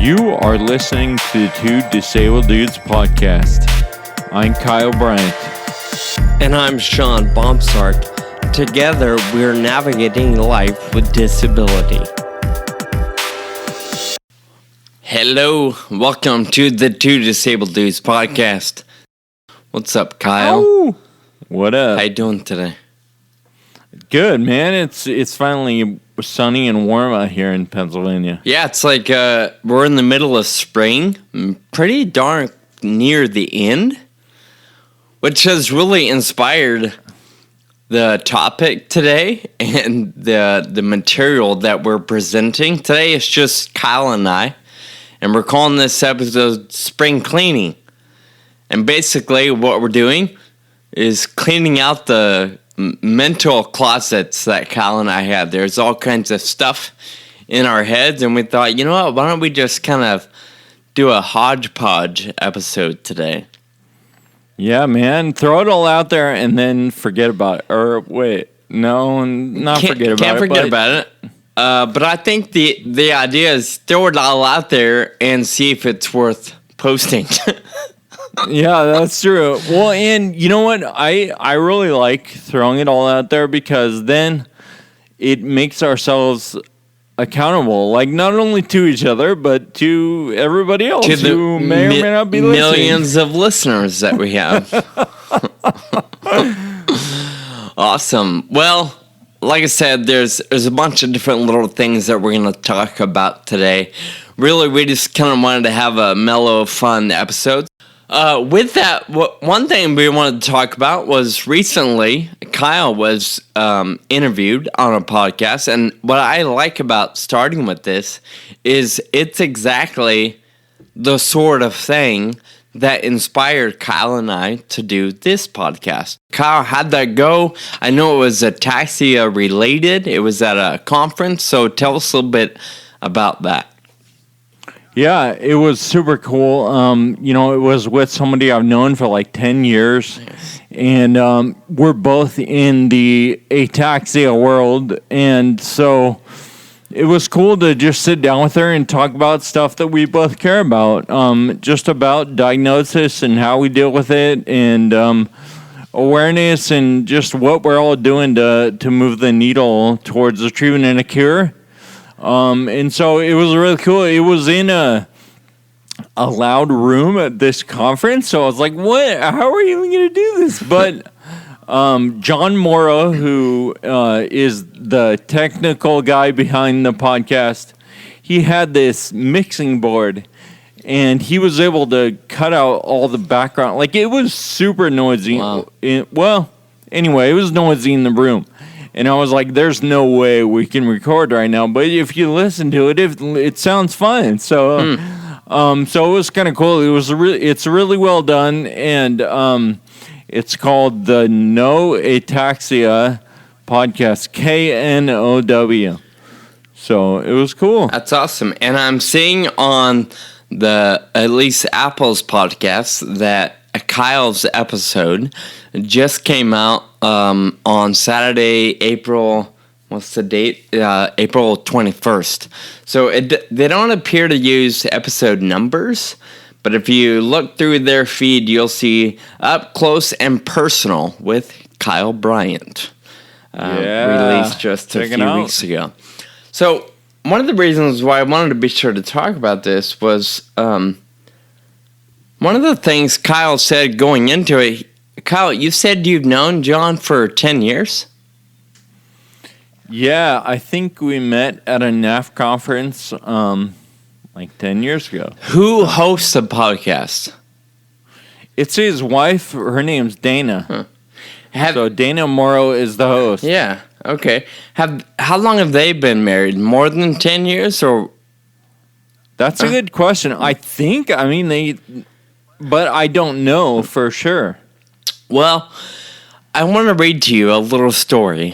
You are listening to the Two Disabled Dudes podcast. I'm Kyle Bryant. And I'm Sean Baumsart. Together, we're navigating life with disability. Hello, welcome to the Two Disabled Dudes podcast. What's up, Kyle? Oh, what up? How you doing today? Good, man. It's finally sunny and warm out here in Pennsylvania. Yeah, it's like we're in the middle of spring, pretty darn near the end, which has really inspired the topic today and the material that we're presenting. Today it's just Kyle and I, and we're calling this episode Spring Cleaning. And basically what we're doing is cleaning out the mental closets that Kyle and I had. There's all kinds of stuff in our heads, and we thought, you know what, why don't we just kind of do a hodgepodge episode today? Yeah, man. Throw it all out there and then forget about it. Or wait, no, not forget about it. Can't forget about it. But I think the idea is throw it all out there and see if it's worth posting. Yeah, that's true. Well, and you know what? I really like throwing it all out there because then it makes ourselves accountable, like not only to each other, but to everybody else who may or may not be listening. Millions of listeners that we have. Awesome. Well, like I said, there's a bunch of different little things that we're going to talk about today. Really, we just kind of wanted to have a mellow, fun episode. With that, one thing we wanted to talk about was recently Kyle was interviewed on a podcast, and what I like about starting with this is it's exactly the sort of thing that inspired Kyle and I to do this podcast. Kyle, how'd that go? I know it was ataxia related. It was at a conference, so tell us a little bit about that. Yeah, it was super cool. It was with somebody I've known for like 10 years. And we're both in the ataxia world. And so it was cool to just sit down with her and talk about stuff that we both care about. Just about diagnosis and how we deal with it, and awareness, and just what we're all doing to move the needle towards a treatment and a cure. And so it was really cool. It was in a loud room at this conference. So I was like, what? How are you even going to do this? But John Morrow, who is the technical guy behind the podcast, he had this mixing board, and he was able to cut out all the background. Like, it was super noisy. Wow. Anyway, it was noisy in the room. And I was like, there's no way we can record right now. But if you listen to it, it sounds fine. So so it was kind of cool. It's really well done. And it's called the No Ataxia Podcast, KNOW. So it was cool. That's awesome. And I'm seeing on at least Apple's podcast that Kyle's episode just came out on Saturday, April 21st. So they don't appear to use episode numbers, but if you look through their feed, you'll see Up Close and Personal with Kyle Bryant, released just a few weeks ago. So one of the reasons why I wanted to be sure to talk about this was one of the things Kyle said going into it. Kyle, you said you've known John for 10 years? Yeah, I think we met at a NAF conference like 10 years ago. Who hosts the podcast? It's his wife. Her name's Dana. Huh. So Dana Morrow is the host. Yeah, okay. How long have they been married? More than 10 years? Or? That's a good question. I mean, but I don't know for sure. Well, I want to read to you a little story.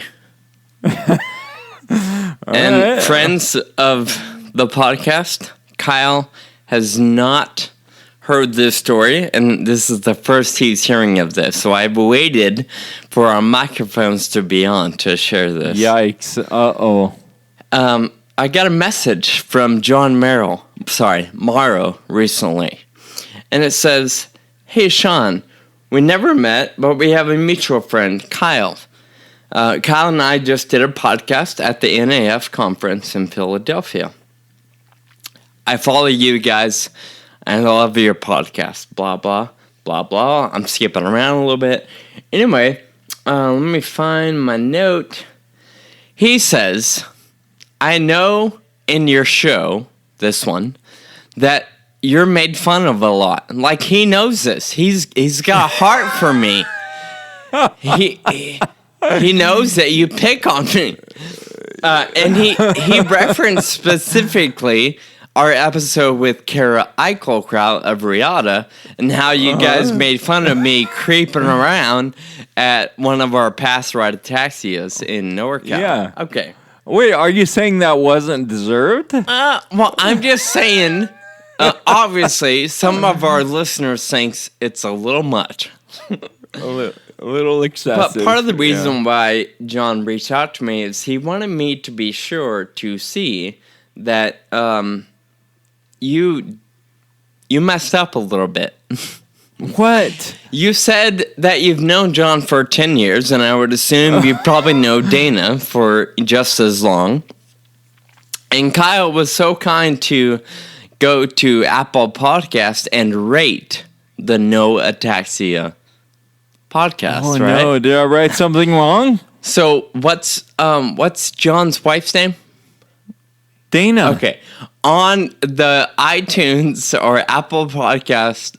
And friends of the podcast, Kyle has not heard this story, and this is the first he's hearing of this. So I've waited for our microphones to be on to share this. Yikes. Uh-oh. I got a message from John Merrill Morrow recently. And it says, "Hey, Sean, we never met, but we have a mutual friend, Kyle. Kyle and I just did a podcast at the NAF conference in Philadelphia. I follow you guys, and I love your podcast, blah, blah, blah, blah." I'm skipping around a little bit. Anyway, let me find my note. He says, "I know in your show, this one, that you're made fun of a lot." Like, he knows this. He's got a heart for me. He knows that you pick on me. And he referenced specifically our episode with Kara Eichelkraut of Riata and how you guys made fun of me creeping around at one of our past ride ataxias in NorCal. Yeah. Okay. Wait, are you saying that wasn't deserved? Well, I'm just saying, obviously, some of our listeners thinks it's a little much. A little excessive. But part of the reason why John reached out to me is he wanted me to be sure to see that you messed up a little bit. What? You said that you've known John for 10 years, and I would assume you probably know Dana for just as long. And Kyle was so kind to go to Apple Podcast and rate the No Ataxia podcast, Oh right? no, did I write something wrong? So what's John's wife's name? Dana. Okay. On the iTunes or Apple Podcast,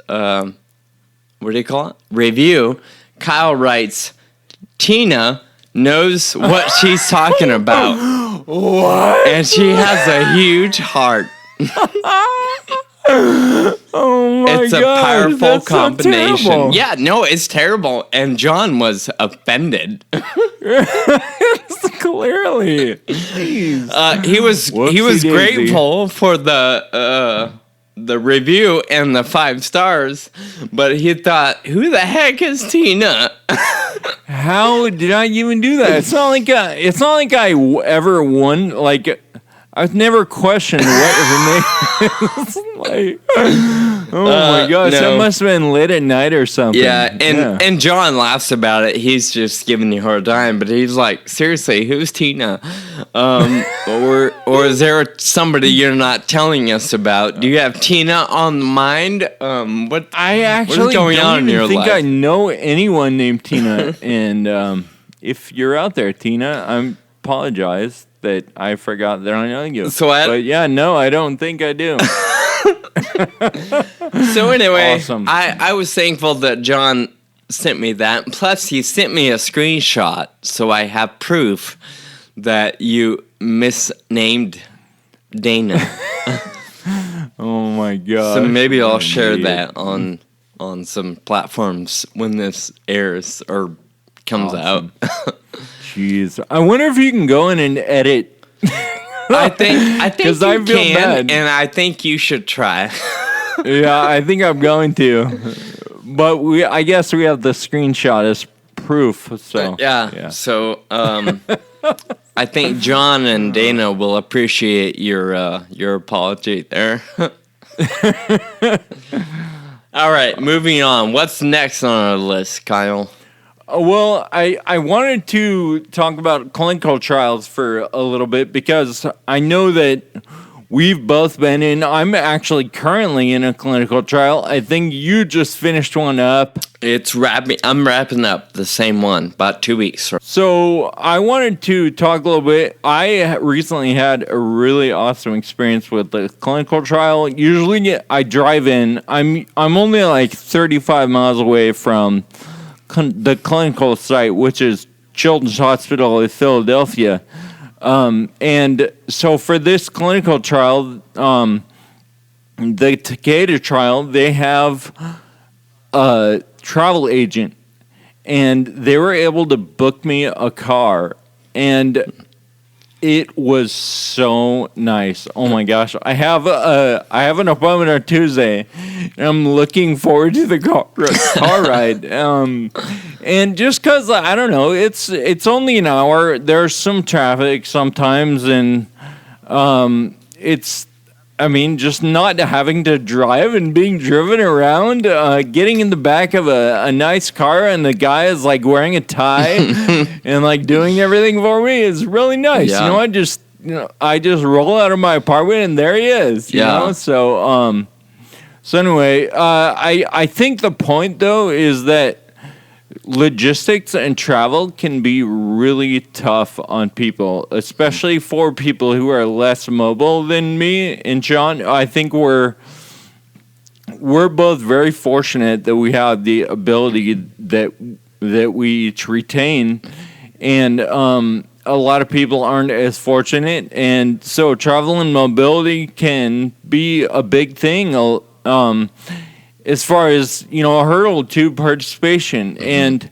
what do you call it? Review, Kyle writes, "Tina knows what she's talking about." What? And she has a huge heart. Oh my It's a gosh, powerful that's so combination. terrible. Yeah, no, it's terrible. And John was offended. Clearly. Jeez. He was Whoopsie-daisy. grateful for the review and the 5 stars, but he thought, "Who the heck is Tina?" How did I even do that? It's not like I ever won. Like, I've never questioned what her name is. Like, oh my gosh, no. that must have been late at night or something. Yeah, and John laughs about it. He's just giving you a hard time, but he's like, "Seriously, who's Tina? Or is there somebody you're not telling us about? Do you have Tina on the mind? What I actually what is going don't on in even your think life?" I know anyone named Tina. And if you're out there, Tina, I apologize that I forgot that I know you. But yeah, no, I don't think I do. So anyway, Awesome. I was thankful that John sent me that. Plus, he sent me a screenshot, so I have proof that you misnamed Dana. Oh my god. So maybe I'll share that on some platforms when this airs or comes Awesome. out. Jeez. I wonder if you can go in and edit. I think 'Cause you I feel can, bad. and I think you should try. Yeah, I think I'm going to. But I guess we have the screenshot as proof. So Yeah. So I think John and Dana will appreciate your apology there. All right, moving on. What's next on our list, Kyle? Well, I wanted to talk about clinical trials for a little bit because I know that we've both been in. I'm actually currently in a clinical trial. I think you just finished one up. I'm wrapping up the same one, about 2 weeks. So I wanted to talk a little bit. I recently had a really awesome experience with the clinical trial. Usually I drive in. I'm only like 35 miles away from the clinical site, which is Children's Hospital of Philadelphia. And so for this clinical trial, the Takeda trial, they have a travel agent, and they were able to book me a car, and it was so nice. Oh my gosh. I have an appointment on Tuesday, and I'm looking forward to the car ride. And just because, I don't know, it's only an hour. There's some traffic sometimes, and it's I mean, just not having to drive and being driven around, getting in the back of a nice car and the guy is like wearing a tie and like doing everything for me is really nice. Yeah. You know, I just roll out of my apartment and there he is. You know? So anyway, I think the point though is that logistics and travel can be really tough on people, especially for people who are less mobile than me and John. I think we're both very fortunate that we have the ability that we each retain, and a lot of people aren't as fortunate, and so travel and mobility can be a big thing. As far as, you know, a hurdle to participation. And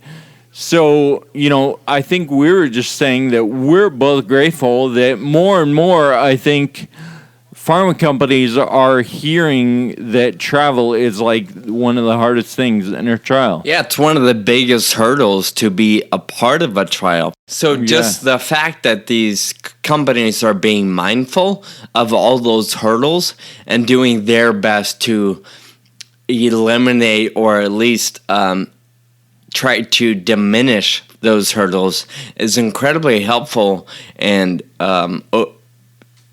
so, you know, I think we were just saying that we're both grateful that more and more, I think, pharma companies are hearing that travel is like one of the hardest things in a trial. Yeah, it's one of the biggest hurdles to be a part of a trial. So just the fact that these companies are being mindful of all those hurdles and doing their best to eliminate or at least try to diminish those hurdles is incredibly helpful and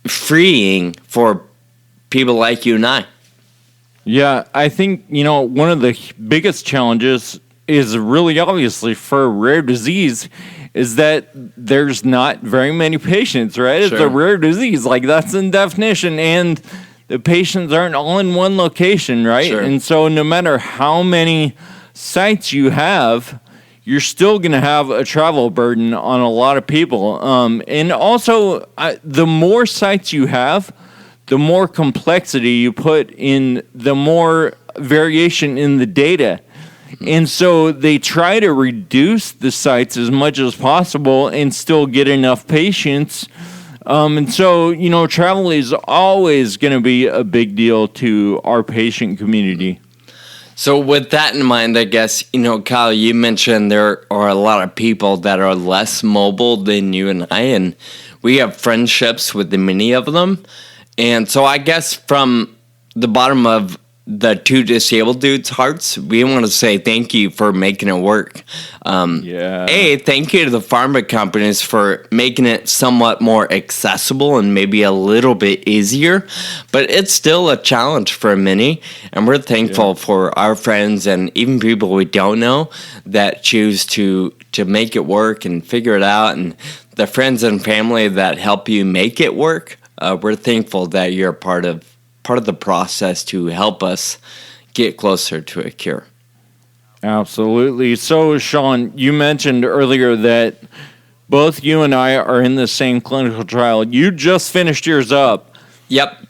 freeing for people like you and I. Yeah, I think, you know, one of the biggest challenges is really obviously for rare disease is that there's not very many patients, right? It's a rare disease. Like, that's the definition. And the patients aren't all in one location, right? Sure. And so no matter how many sites you have, you're still going to have a travel burden on a lot of people. And also, the more sites you have, the more complexity you put in, the more variation in the data. And so they try to reduce the sites as much as possible and still get enough patients. And so, you know, travel is always going to be a big deal to our patient community. So with that in mind, I guess, you know, Kyle, you mentioned there are a lot of people that are less mobile than you and I, and we have friendships with many of them. And so I guess from the bottom of the two disabled dudes' hearts, we want to say thank you for making it work. Thank you to the pharma companies for making it somewhat more accessible and maybe a little bit easier, but it's still a challenge for many, and we're thankful for our friends and even people we don't know that choose to make it work and figure it out, and the friends and family that help you make it work. We're thankful that you're part of the process to help us get closer to a cure. Absolutely. So, Sean, you mentioned earlier that both you and I are in the same clinical trial. You just finished yours up. Yep.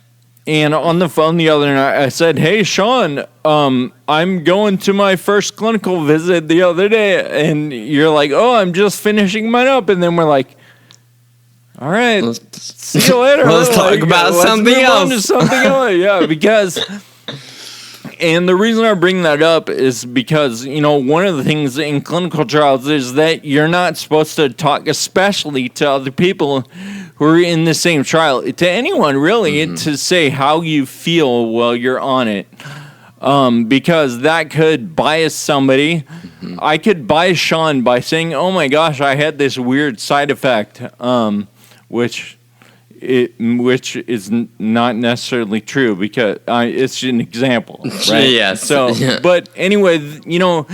And on the phone the other night, I said, "Hey, Sean, I'm going to my first clinical visit the other day." And you're like, "Oh, I'm just finishing mine up." And then we're like, "All right, see you later. Let's talk about something else." Yeah, because, and the reason I bring that up is because, you know, one of the things in clinical trials is that you're not supposed to talk, especially to other people who are in the same trial, to anyone really, to say how you feel while you're on it. Because that could bias somebody. I could bias Sean by saying, "Oh my gosh, I had this weird side effect," which is not necessarily true because it's an example, right? Yes. So, but anyway, you know,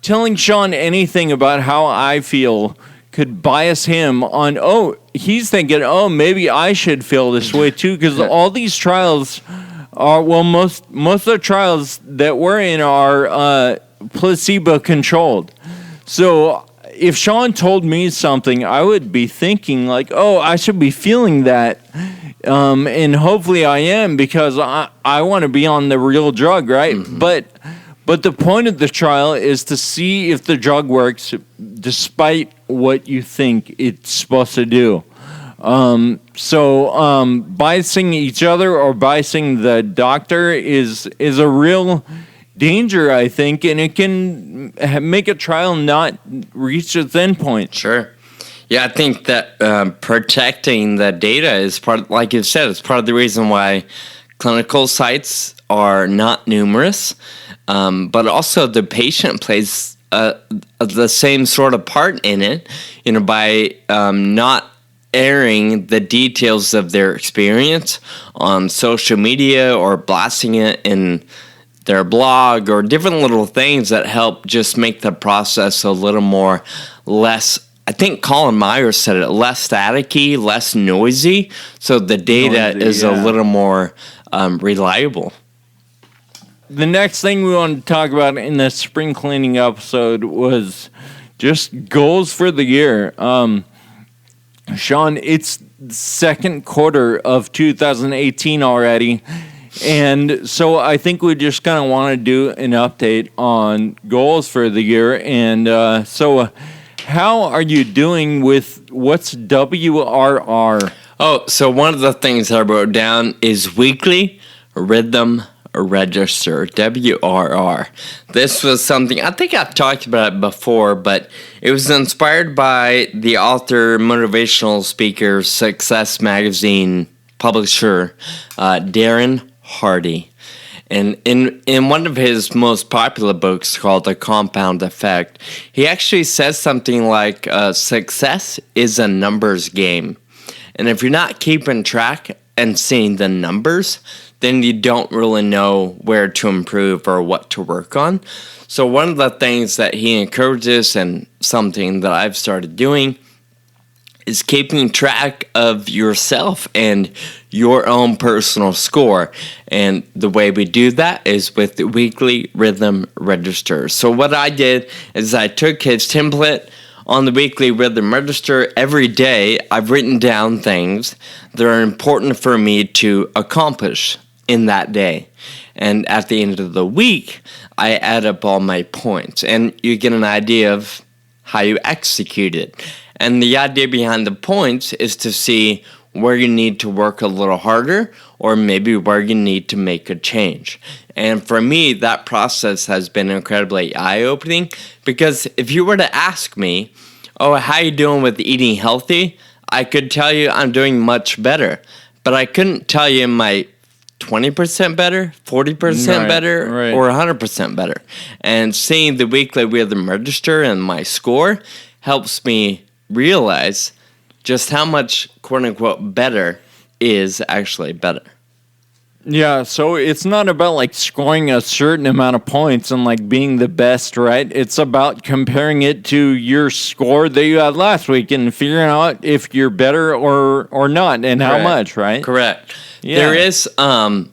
telling Sean anything about how I feel could bias him on, he's thinking, maybe I should feel this way too, because all these trials are, well, most of the trials that we're in are placebo controlled. So if Sean told me something, I would be thinking like, I should be feeling that. And hopefully I am, because I want to be on the real drug, right? But the point of the trial is to see if the drug works despite what you think it's supposed to do. So biasing each other or biasing the doctor is a real danger, I think, and it can make a trial not reach its endpoint. Sure. Yeah, I think that protecting the data is part of, like you said, it's part of the reason why Clinical sites are not numerous, but also the patient plays the same sort of part in it, by not airing the details of their experience on social media or blasting it in their blog or different little things that help just make the process a little more less. I think Colin Myers said it, less staticky, less noisy, so the data is a little more reliable. The next thing we wanted to talk about in the spring cleaning episode was just goals for the year. Sean, it's the second quarter of 2018 already, and so I think we just kind of want to do an update on goals for the year. And so how are you doing with what's WRR? Oh, so one of the things I wrote down is weekly rhythm register, WRR. This was something, I think I've talked about it before, but it was inspired by the author, motivational speaker, Success Magazine publisher, Darren Hardy. And in one of his most popular books called The Compound Effect, he actually says something like, success is a numbers game. And if you're not keeping track and seeing the numbers, then you don't really know where to improve or what to work on. So one of the things that he encourages, and something that I've started doing, is keeping track of yourself and your own personal score. And the way we do that is with the weekly rhythm register. So what I did is I took his template on the weekly rhythm register. Every day I've written down things that are important for me to accomplish in that day. And at the end of the week, I add up all my points, and you get an idea of how you execute it. And the idea behind the points is to see where you need to work a little harder, or maybe where you need to make a change. And for me, that process has been incredibly eye-opening, because if you were to ask me, oh, how you doing with eating healthy? I could tell you I'm doing much better, but I couldn't tell you my 20% better, 40% better, or 100% better. And seeing the weekly rhythm register and my score helps me realize just how much quote-unquote better is actually better. Yeah, so it's not about like scoring a certain amount of points and like being the best, right? It's about comparing it to your score that you had last week and figuring out if you're better or not, and how much, right? Correct. Yeah. There is, I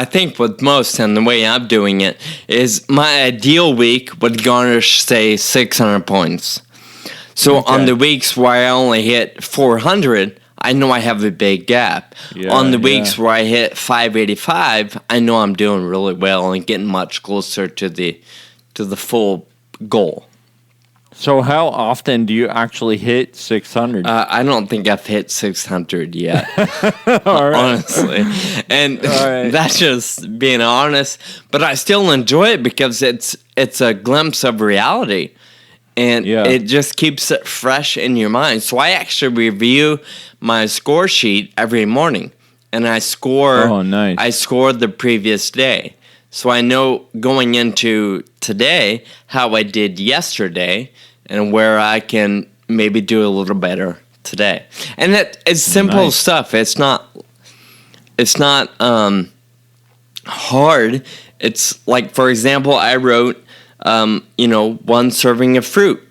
think with most, and the way I'm doing it, is my ideal week would garnish, say, 600 points. So on the weeks where I only hit 400, I know I have a big gap. On the weeks where I hit 585, I know I'm doing really well and getting much closer to the full goal. So how often do you actually hit 600? I don't think I've hit 600 yet, All right. honestly. And that's just being honest. But I still enjoy it because it's a glimpse of reality. And it just keeps it fresh in your mind. So I actually review my score sheet every morning. And I score. Oh, nice. I scored the previous day. So I know going into today how I did yesterday and where I can maybe do a little better today. And it's simple stuff. It's not hard. It's like, for example, I wrote, one serving of fruit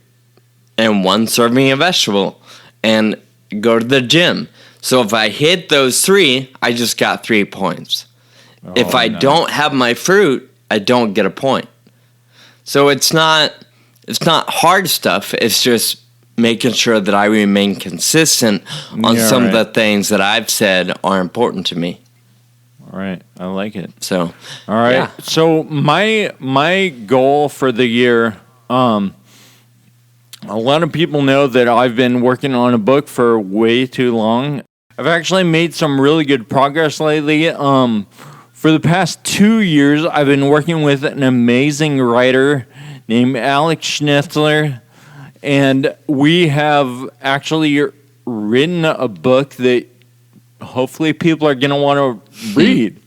and one serving of vegetable and go to the gym. So if I hit those 3, I just got 3 points. If I don't have my fruit, I don't get a point. So it's not hard stuff. It's just making sure that I remain consistent on some of the things that I've said are important to me. All right, I like it. So, all right. Yeah. So my goal for the year, a lot of people know that I've been working on a book for way too long. I've actually made some really good progress lately. For the past 2 years, I've been working with an amazing writer named Alex Schnitzler, and we have actually written a book that hopefully people are going to want to read.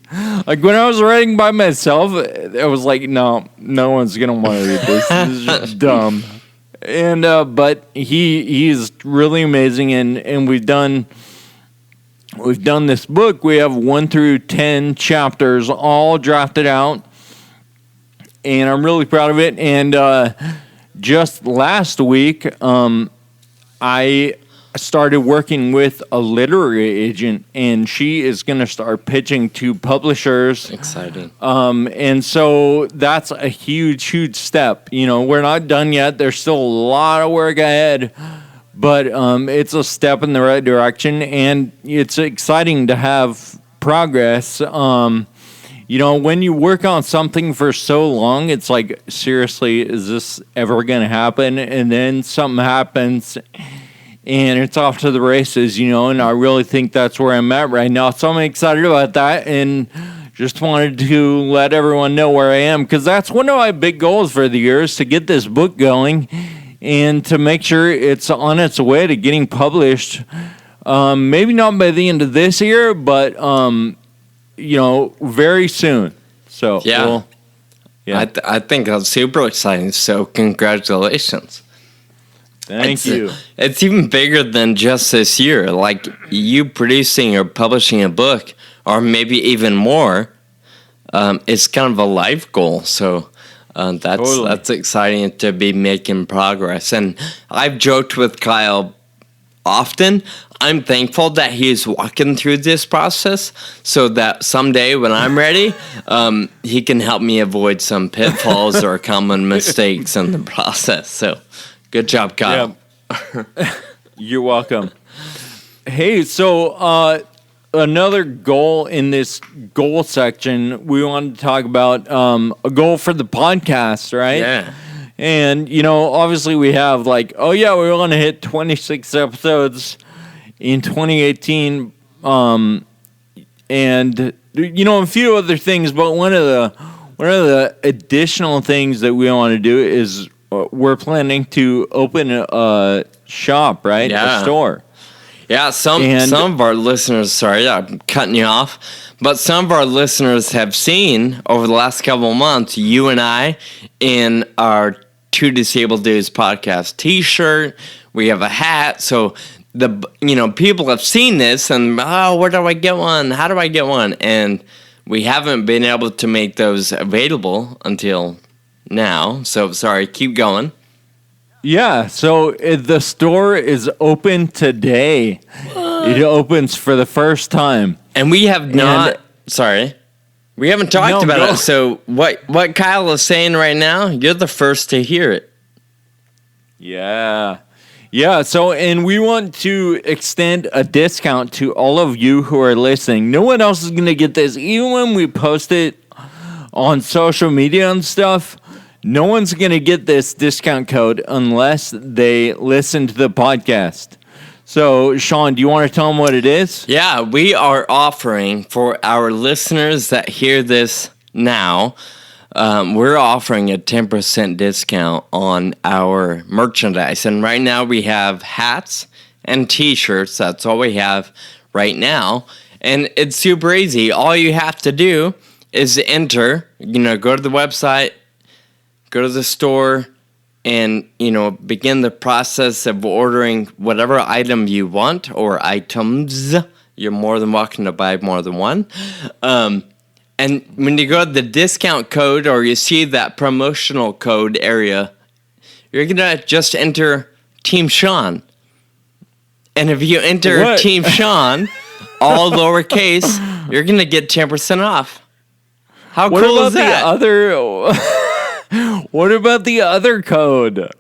Like when I was writing by myself, I was like, no one's going to want to read this. This is just dumb. And but he's really amazing, and we've done this book. We have 1 through 10 chapters all drafted out, and I'm really proud of it. And just last week, I started working with a literary agent, and she is going to start pitching to publishers. Exciting. And so that's a huge step. You know, we're not done yet. There's still a lot of work ahead, but it's a step in the right direction, and it's exciting to have progress. You know, when you work on something for so long, it's like, seriously, is this ever going to happen? And then something happens, and it's off to the races, you know, and I really think that's where I'm at right now. So I'm excited about that, and just wanted to let everyone know where I am, because that's one of my big goals for the year, is to get this book going and to make sure it's on its way to getting published. Maybe not by the end of this year, but, you know, very soon. So, Yeah. well, yeah. I think that's super exciting. So congratulations. Thank you. It's even bigger than just this year. Like you producing or publishing a book, or maybe even more, it's kind of a life goal. So that's exciting to be making progress. And I've joked with Kyle often. I'm thankful that he's walking through this process so that someday when I'm ready, he can help me avoid some pitfalls or common mistakes in the process. So good job, Kyle. Yeah. You're welcome. Hey, so another goal in this goal section, we wanted to talk about a goal for the podcast, right? Yeah. And, you know, obviously we have like, oh, yeah, we want to hit 26 episodes in 2018. And, you know, a few other things, but one of the additional things that we want to do is we're planning to open a shop, right? Yeah. A store. Yeah, some of our listeners, sorry, I'm cutting you off, but some of our listeners have seen over the last couple of months, you and I, in our Two Disabled Dudes podcast t-shirt, we have a hat, so people have seen this and, where do I get one? How do I get one? And we haven't been able to make those available until now, so sorry, keep going. Yeah, so the store is open today. It opens for the first time. And we have not, we haven't talked about it. So what Kyle is saying right now, you're the first to hear it. Yeah. Yeah, so, and we want to extend a discount to all of you who are listening. No one else is going to get this. Even when we post it on social media and stuff, no one's going to get this discount code unless they listen to the podcast. So, Sean, do you want to tell them what it is? Yeah, we are offering for our listeners that hear this now, we're offering a 10% discount on our merchandise. And right now we have hats and t-shirts. That's all we have right now. And it's super easy. All you have to do is enter, go to the website, go to the store, and, begin the process of ordering whatever item you want or items. You're more than welcome to buy more than one. And when you go to the discount code or you see that promotional code area, you're going to just enter Team Sean. And if you enter Team Sean, all lowercase, you're going to get 10% off. How cool is that? What about the other code?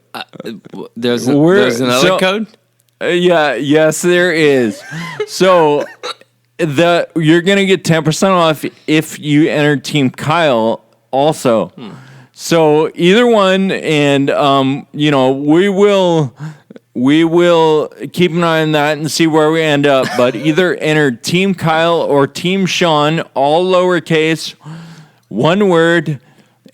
There's another code? Yes, there is. So you're gonna get 10% off if you enter Team Kyle also. So either one, and we will keep an eye on that and see where we end up. But either enter Team Kyle or Team Sean, all lowercase, one word,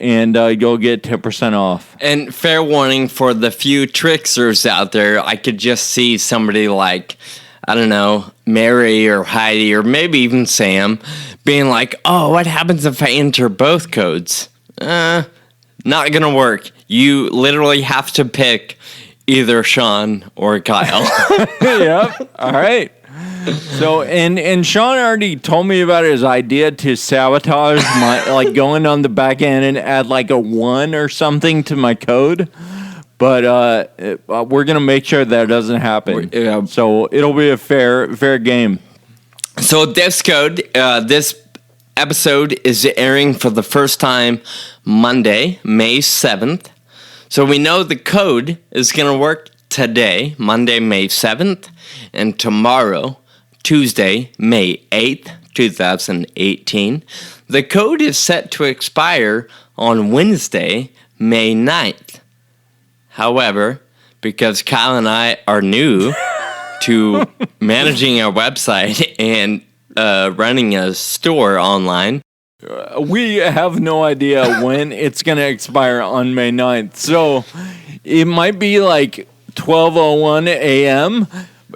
and you'll get 10% off. And fair warning for the few tricksters out there, I could just see somebody like I don't know, Mary or Heidi or maybe even Sam being like, oh, what happens if I enter both codes? Not gonna work. You literally have to pick either Sean or Kyle. Yep. All right. So and Sean already told me about his idea to sabotage my like going on the back end and add like a 1 or something to my code. But we're gonna make sure that doesn't happen. So it'll be a fair game. So this episode is airing for the first time Monday, May 7th. So we know the code is gonna work today, Monday, May 7th, and tomorrow, Tuesday, May 8th, 2018. The code is set to expire on Wednesday, May 9th. However, because Kyle and I are new to managing our website and running a store online, we have no idea when it's going to expire on May 9th. So it might be like 12:01 a.m.,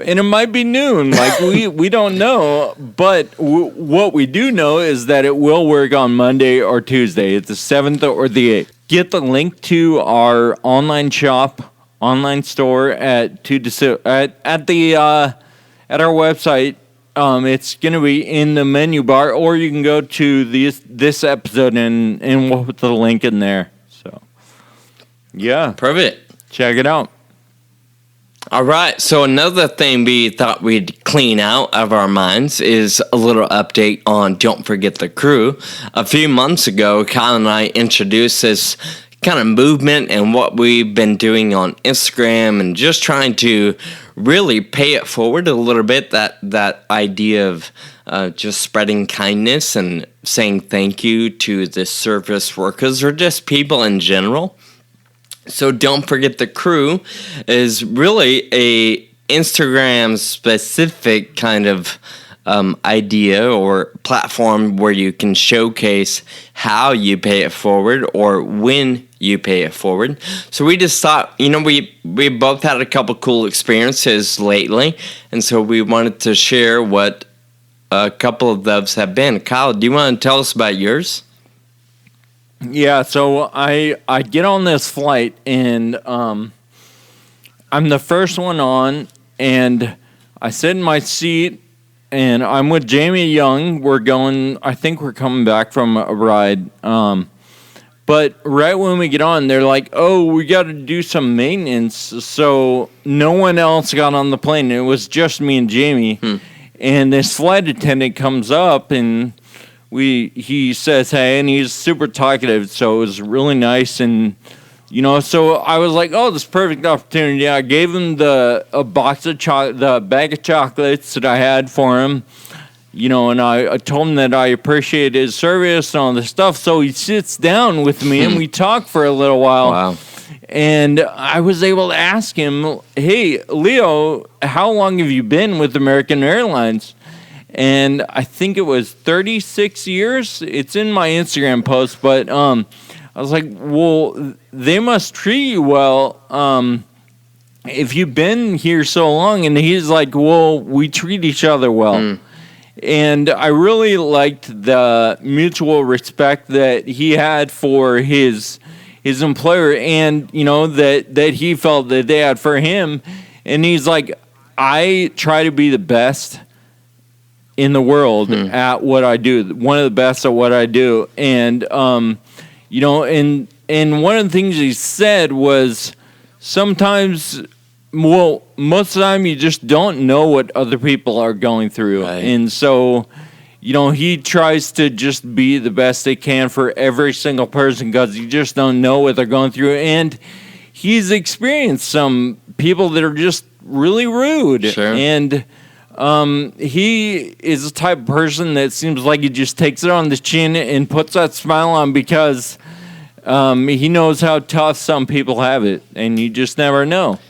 and it might be noon. Like, we don't know. But what we do know is that it will work on Monday or Tuesday. It's the 7th or the 8th. Get the link to our online store at our website. It's going to be in the menu bar, or you can go to this episode and we'll put the link in there. So, yeah. Perfect. Check it out. All right, so another thing we thought we'd clean out of our minds is a little update on Don't Forget the Crew. A few months ago, Kyle and I introduced this kind of movement and what we've been doing on Instagram and just trying to really pay it forward a little bit, that idea of just spreading kindness and saying thank you to the service workers or just people in general. So Don't Forget the Crew is really a Instagram specific kind of idea or platform where you can showcase how you pay it forward or when you pay it forward. So we just thought, we both had a couple cool experiences lately, and so we wanted to share what a couple of those have been. Kyle, do you want to tell us about yours? Yeah, so I get on this flight, and I'm the first one on, and I sit in my seat, and I'm with Jamie Young. I think we're coming back from a ride. But right when we get on, they're like, oh, we got to do some maintenance. So no one else got on the plane. It was just me and Jamie. And this flight attendant comes up, and he says, hey, and he's super talkative, so it was really nice. And, so I was like, oh, this is perfect opportunity. I gave him the bag of chocolates that I had for him, and I told him that I appreciate his service and all this stuff. So he sits down with me, and we talk for a little while. Wow. And I was able to ask him, hey, Leo, how long have you been with American Airlines? And I think it was 36 years. It's in my Instagram post, but I was like, well, they must treat you well if you've been here so long. And he's like, well, we treat each other well. And I really liked the mutual respect that he had for his employer, and that he felt that they had for him. And he's like, I try to be the best in the world at what I do, one of the best at what I do. And, and one of the things he said was sometimes, most of the time you just don't know what other people are going through. Right. And so, he tries to just be the best they can for every single person because you just don't know what they're going through. And he's experienced some people that are just really rude. Sure. And he is the type of person that seems like he just takes it on the chin and puts that smile on because he knows how tough some people have it, and you just never know.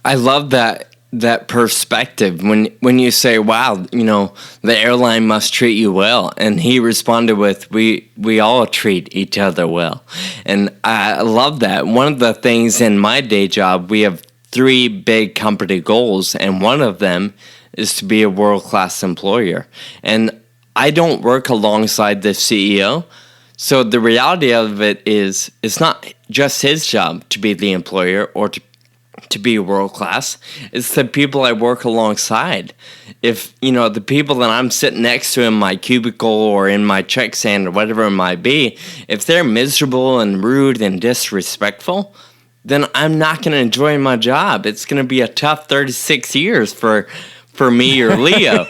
I love that perspective when you say, wow, the airline must treat you well. And he responded with, we all treat each other well. And I love that. One of the things in my day job, we have 3 big company goals, and one of them is to be a world-class employer. And I don't work alongside the CEO. So the reality of it is it's not just his job to be the employer or to be world class. It's the people I work alongside. If, the people that I'm sitting next to in my cubicle or in my check stand or whatever it might be, if they're miserable and rude and disrespectful, then I'm not going to enjoy my job. It's going to be a tough 36 years for me or Leo.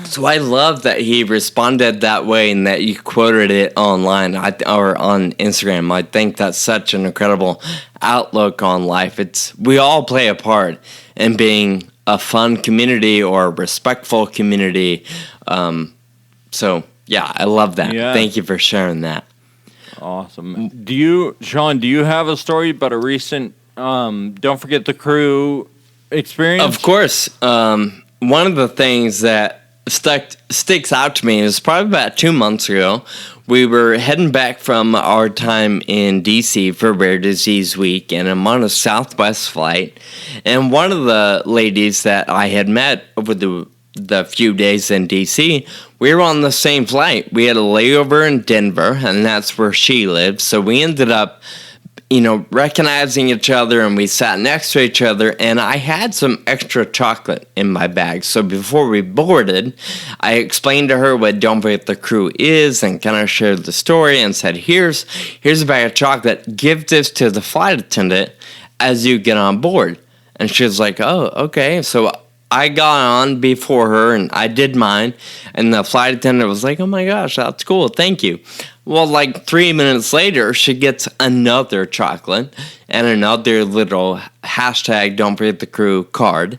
So I love that he responded that way and that you quoted it online or on Instagram. I think that's such an incredible outlook on life. We all play a part in being a fun community or a respectful community. So yeah, I love that. Yeah. Thank you for sharing that. Awesome. Sean, do you have a story about a recent Don't Forget the Crew experience? Of course. One of the things that sticks out to me is probably about 2 months ago. We were heading back from our time in DC for Rare Disease Week, and I'm on a Southwest flight. And one of the ladies that I had met over the few days in DC, we were on the same flight. We had a layover in Denver, and that's where she lived. So we ended up recognizing each other, and we sat next to each other, and I had some extra chocolate in my bag. So before we boarded, I explained to her what Don't Forget the Crew is and kind of shared the story and said, here's a bag of chocolate. Give this to the flight attendant as you get on board. And she was like, oh, okay. So I got on before her, and I did mine, and the flight attendant was like, oh my gosh, that's cool, thank you. Well, like 3 minutes later, she gets another chocolate and another little hashtag Don't Forget the Crew card.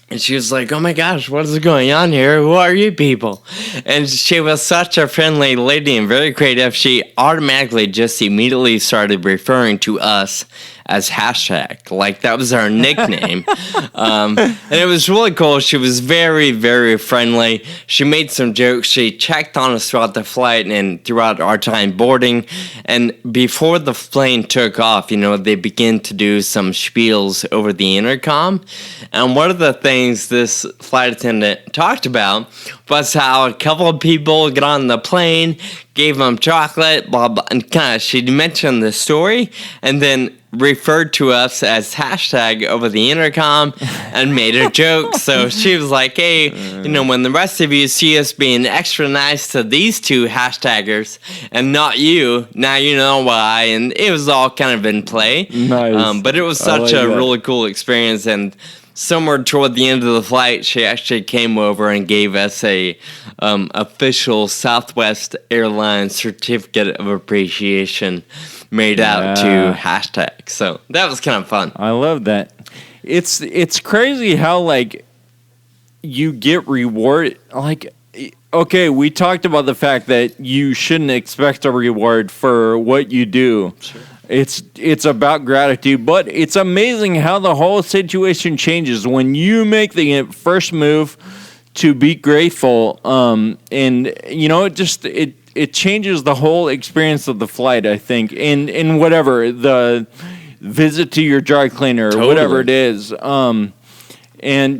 And she was like, oh my gosh, what is going on here? Who are you people? And she was such a friendly lady and very creative. She automatically just immediately started referring to us as hashtag. Like, that was our nickname. And it was really cool. She was very, very friendly. She made some jokes. She checked on us throughout the flight and throughout our time boarding. And before the plane took off, they began to do some spiels over the intercom. And one of the things this flight attendant talked about was how a couple of people got on the plane, gave them chocolate, blah, blah, and she mentioned the story, and then referred to us as hashtag over the intercom and made a joke. So she was like, hey, when the rest of you see us being extra nice to these two hashtaggers and not you, now you know why. And it was all kind of in play. Nice. But it was such a really cool experience. And somewhere toward the end of the flight, she actually came over and gave us a official Southwest Airlines certificate of appreciation made out to hashtag. So that was kind of fun. I love that. It's crazy how you get rewarded. Okay, we talked about the fact that you shouldn't expect a reward for what you do. Sure. It's about gratitude, but it's amazing how the whole situation changes when you make the first move to be grateful. It changes the whole experience of the flight, I think, in whatever, the visit to your dry cleaner, or whatever it is. And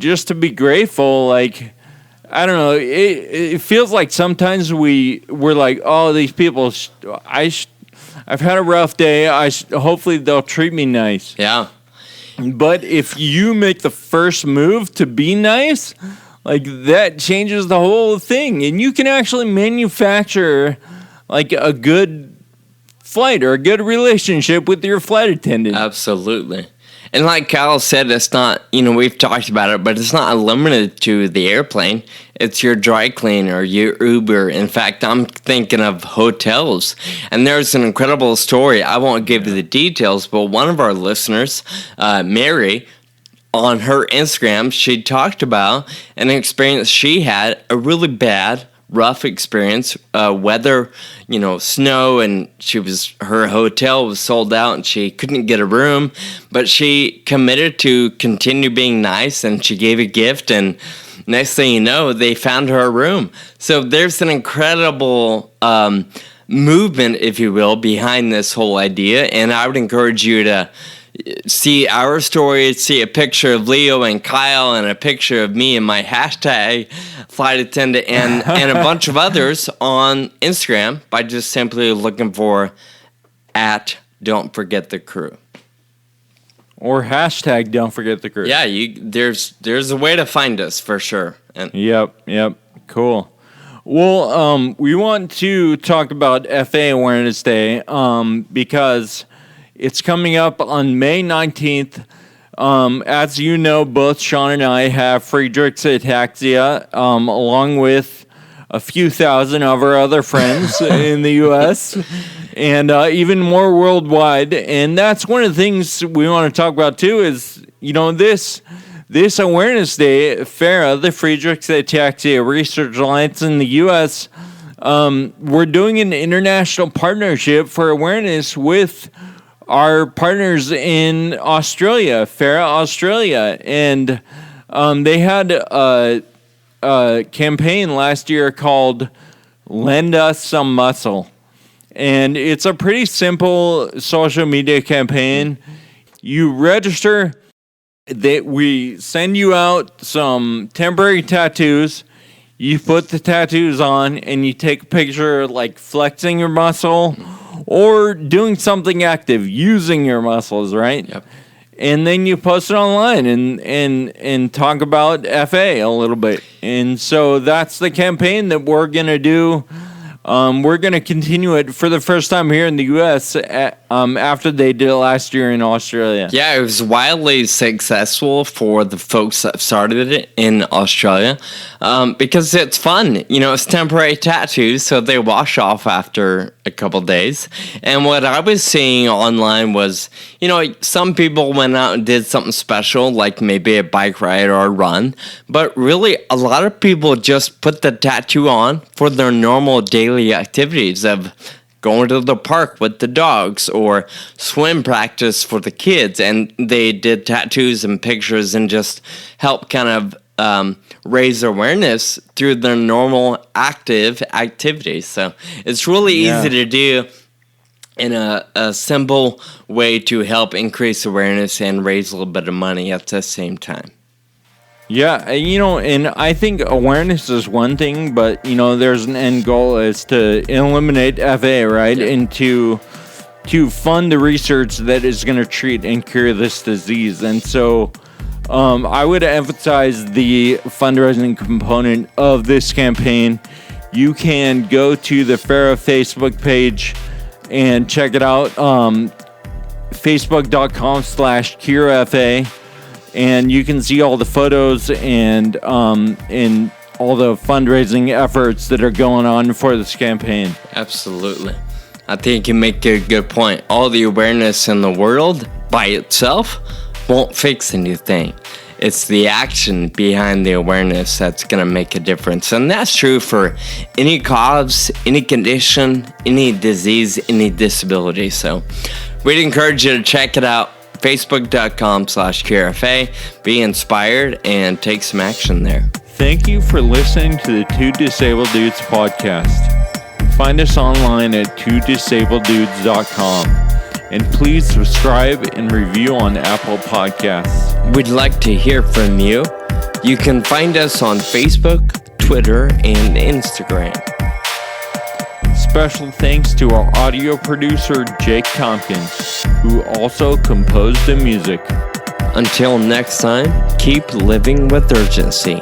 just to be grateful, I don't know, it feels like sometimes we're like, oh, these people, I've had a rough day. Hopefully they'll treat me nice. Yeah. But if you make the first move to be nice, that changes the whole thing. And you can actually manufacture a good flight or a good relationship with your flight attendant. Absolutely. And like Kyle said, it's not, we've talked about it, but it's not limited to the airplane. It's your dry cleaner, your Uber. In fact, I'm thinking of hotels. And there's an incredible story. I won't give you the details, but one of our listeners, Mary, on her Instagram, she talked about an experience she had, a really bad, rough experience, weather, snow, and her hotel was sold out and she couldn't get a room, but she committed to continue being nice and she gave a gift, and next thing you know, they found her a room. So there's an incredible movement, if you will, behind this whole idea, and I would encourage you to see our story, see a picture of Leo and Kyle, and a picture of me and my hashtag flight attendant, and a bunch of others on Instagram by just simply looking for @Don't Forget the Crew. Or hashtag Don't Forget the Crew. Yeah, there's a way to find us for sure. And Yep. Cool. Well, we want to talk about FA Awareness Day because it's coming up on May 19th. As you know, both Sean and I have Friedreich's ataxia, along with a few thousand of our other friends in the U.S. and even more worldwide. And that's one of the things we want to talk about too. Is this Awareness Day, FARA, the Friedreich's Ataxia Research Alliance in the U.S., we're doing an international partnership for awareness with our partners in Australia, FARA Australia. And they had a campaign last year called Lend Us Some Muscle. And it's a pretty simple social media campaign. You register. We send you out some temporary tattoos. You put the tattoos on and you take a picture like flexing your muscle or doing something active, using your muscles, right? Yep. And then you post it online and talk about FA a little bit. And so that's the campaign that we're going to do. We're going to continue it for the first time here in the U.S. After they did it last year in Australia. Yeah, it was wildly successful for the folks that started it in Australia because it's fun. It's temporary tattoos, so they wash off after a couple days. And what I was seeing online was, some people went out and did something special, like maybe a bike ride or a run. But really, a lot of people just put the tattoo on for their normal daily activities of going to the park with the dogs or swim practice for the kids, and they did tattoos and pictures and just help kind of raise awareness through their normal active activities. So it's really easy to do in a simple way to help increase awareness and raise a little bit of money at the same time. Yeah, and I think awareness is one thing, but, there's an end goal is to eliminate FA, right? Yeah. And to fund the research that is going to treat and cure this disease. And so I would emphasize the fundraising component of this campaign. You can go to the FARA Facebook page and check it out, facebook.com/curefa. And you can see all the photos and all the fundraising efforts that are going on for this campaign. Absolutely. I think you make a good point. All the awareness in the world by itself won't fix anything. It's the action behind the awareness that's going to make a difference. And that's true for any cause, any condition, any disease, any disability. So we'd encourage you to check it out. Facebook.com/QRFA. Be inspired and take some action there. Thank you for listening to the Two Disabled Dudes podcast. Find us online at twodisableddudes.com. And please subscribe and review on Apple Podcasts. We'd like to hear from you. You can find us on Facebook, Twitter, and Instagram. Special thanks to our audio producer, Jake Tompkins, who also composed the music. Until next time, keep living with urgency.